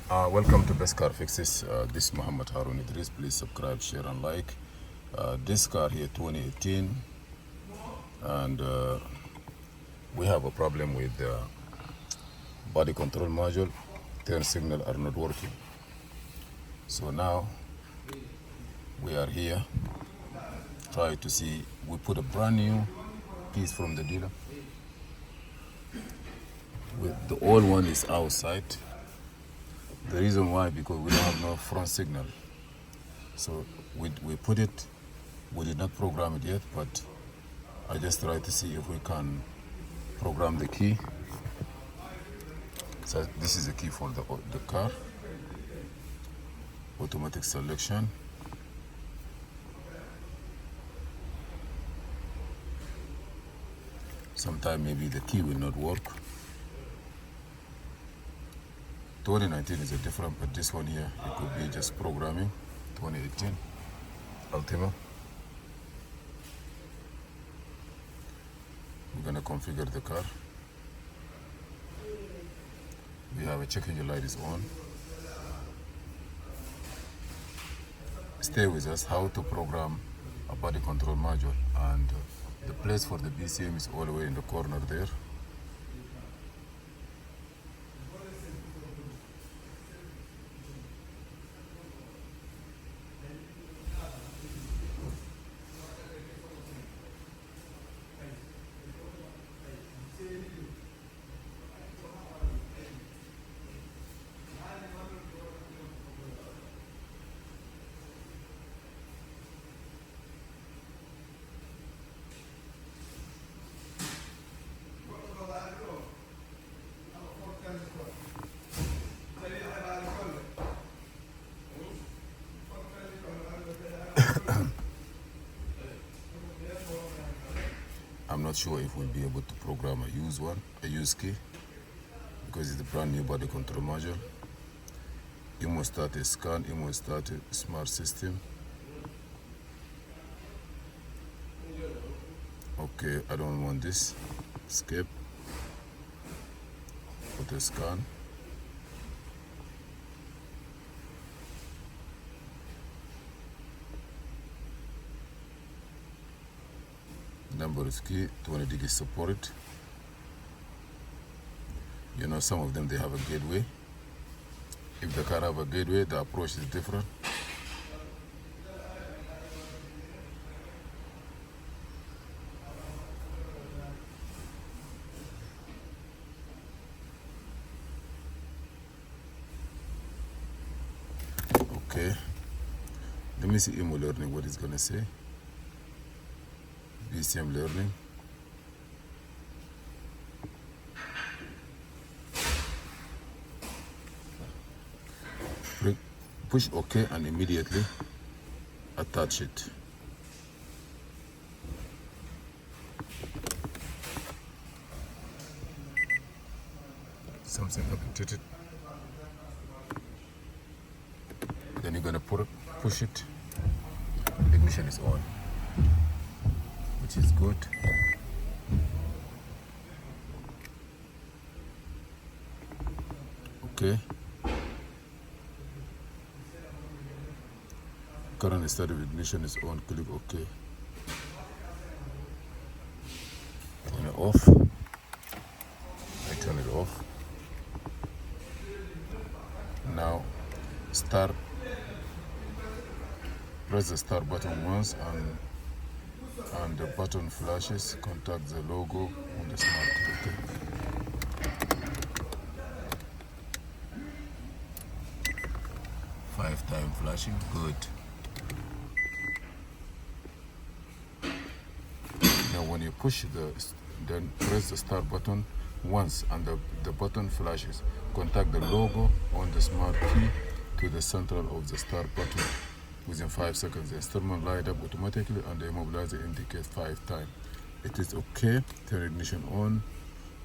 Welcome to Best Car Fixes. This is Muhammad Harun Idris. Please subscribe, share, and like. This car here, 2018, and we have a problem with the body control module. Turn signal are not working. So now we are here. Try to see. We put a brand new piece from the dealer. The old one is outside. The reason why, because we don't have no front signal. So we put it, we did not program it yet, but I just try to see if we can program the key. So this is the key for the car. Automatic selection. Sometime maybe the key will not work. 2019 is a different, but this one here, it could be just programming. 2018, Altima. We're gonna configure the car. We have a check engine light is on. Stay with us, how to program a body control module. And the place for the BCM is all the way in the corner there. I'm not sure if we'll be able to program a use key, because it's a brand new body control module. You must start a scan, you must start a smart system. Okay, I don't want this. Escape. Put a scan. Number is key, 20 degrees support. You know, some of them, they have a gateway. If the car have a gateway, the approach is different. Okay, let me see IMO learning, what it's gonna say. BCM learning. Push OK and immediately attach it. Something happened to it. Then you're gonna push it. Ignition is on, which is good. Okay. Current state of ignition is on. Click OK. Turn it off. I turn it off. Now start. Press the start button once and the button flashes. Contact the logo on the smart key. Okay. 5-time flashing. Good. Now when you push then press the start button once and the button flashes. Contact the logo on the smart key to the center of the start button. Within 5 seconds, the instrument light up automatically and the immobilizer indicates 5 times. It is okay. Turn ignition on.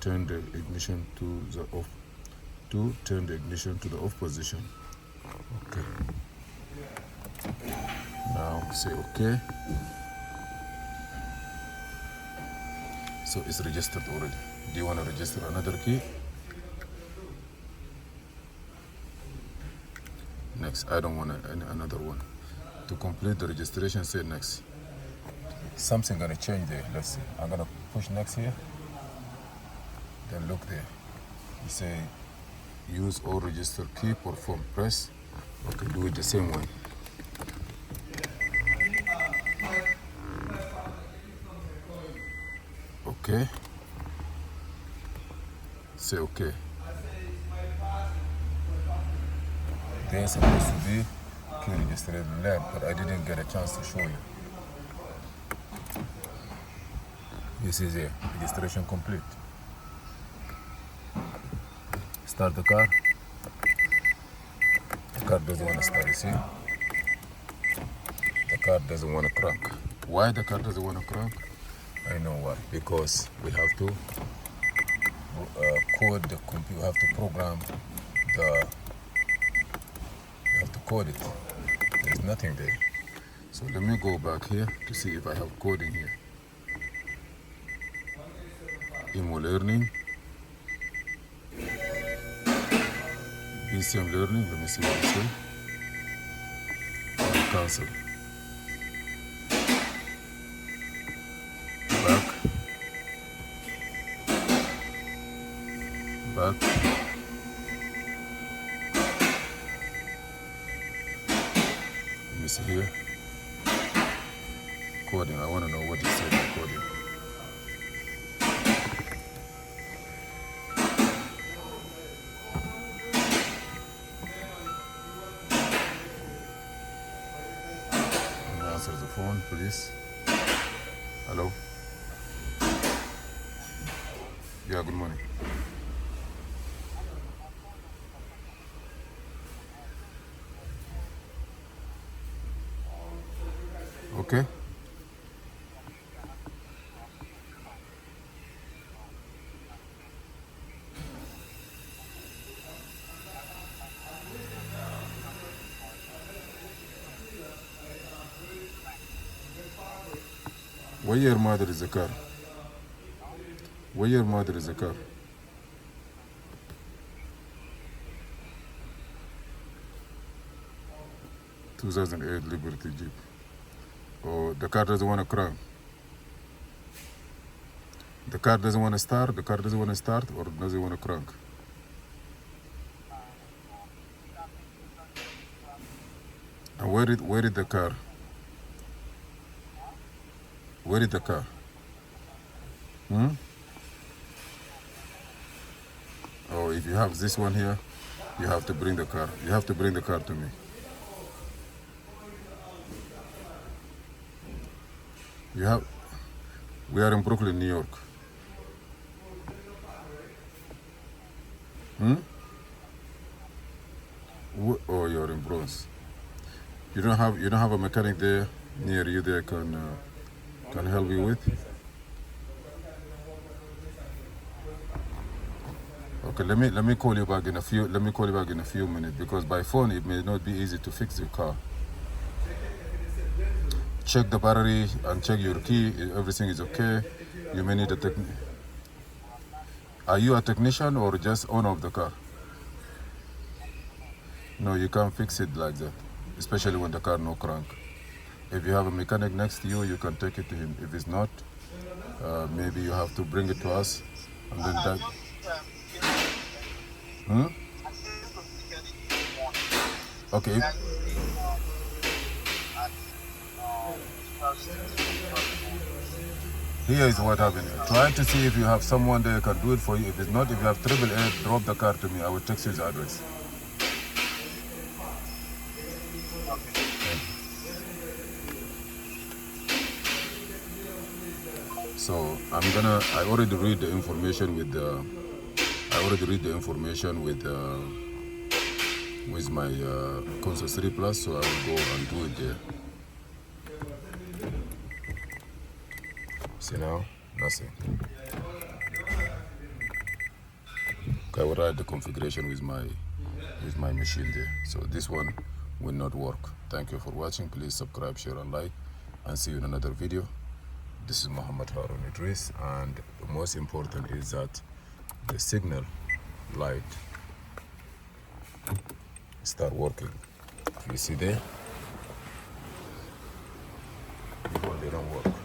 Turn the ignition to the off. Turn the ignition to the off position. Okay. Now say okay. So it's registered already. Do you want to register another key? Next. I don't want another one. To complete the registration, say next. Something gonna change there. Let's see. I'm gonna push next here. Then look there. You say use or register key, perform, press. Okay, do it the same way. Okay. Say okay. They're supposed to be key registered lab, but I didn't get a chance to show you. This is it. Registration complete. Start the car. The car doesn't want to start, you see? The car doesn't want to crank. Why the car doesn't want to crank? I know why. Because we have to code the computer, we have to program the, we have to code it. There's nothing there. So let me go back here to see if I have coding here. Imo learning. BCM learning, let me see what it says. Cancel. Back. Let me see here. Coding, I want to know what it said in coding. Answer the phone, please. Hello? Yeah, good morning. Okay. Where your mother is a car? Where your mother is a car? (2008) Liberty Jeep. Oh, the car doesn't want to crank. The car doesn't want to start. The car doesn't want to start, or does it want to crank? And where did the car? Where is the car? Oh, if you have this one here, you have to bring the car. You have to bring the car to me. We are in Brooklyn, New York. Oh, you're in Bronx. You don't have a mechanic there near you that can help you with? Okay, let me call you back in a few minutes, because by phone it may not be easy to fix your car. Check the battery and check your key. Everything is okay. You may need a technician. Are you a technician or just owner of the car? No, you can't fix it like that, especially when the car no crank. If you have a mechanic next to you, you can take it to him. If it's not, maybe you have to bring it to us, and then that. Okay. Here is what happened. Try to see if you have someone there who can do it for you. If it's not, if you have AAA, drop the car to me. I will text you his address. So I already read the information with my Console 3 Plus, so I will go and do it there. See now, nothing. Okay, I will write the configuration with my machine there. So this one will not work. Thank you for watching. Please subscribe, share, and like, and see you in another video. This is Muhammad Harun Idris, and the most important is that the signal light start working. You see there? They don't work.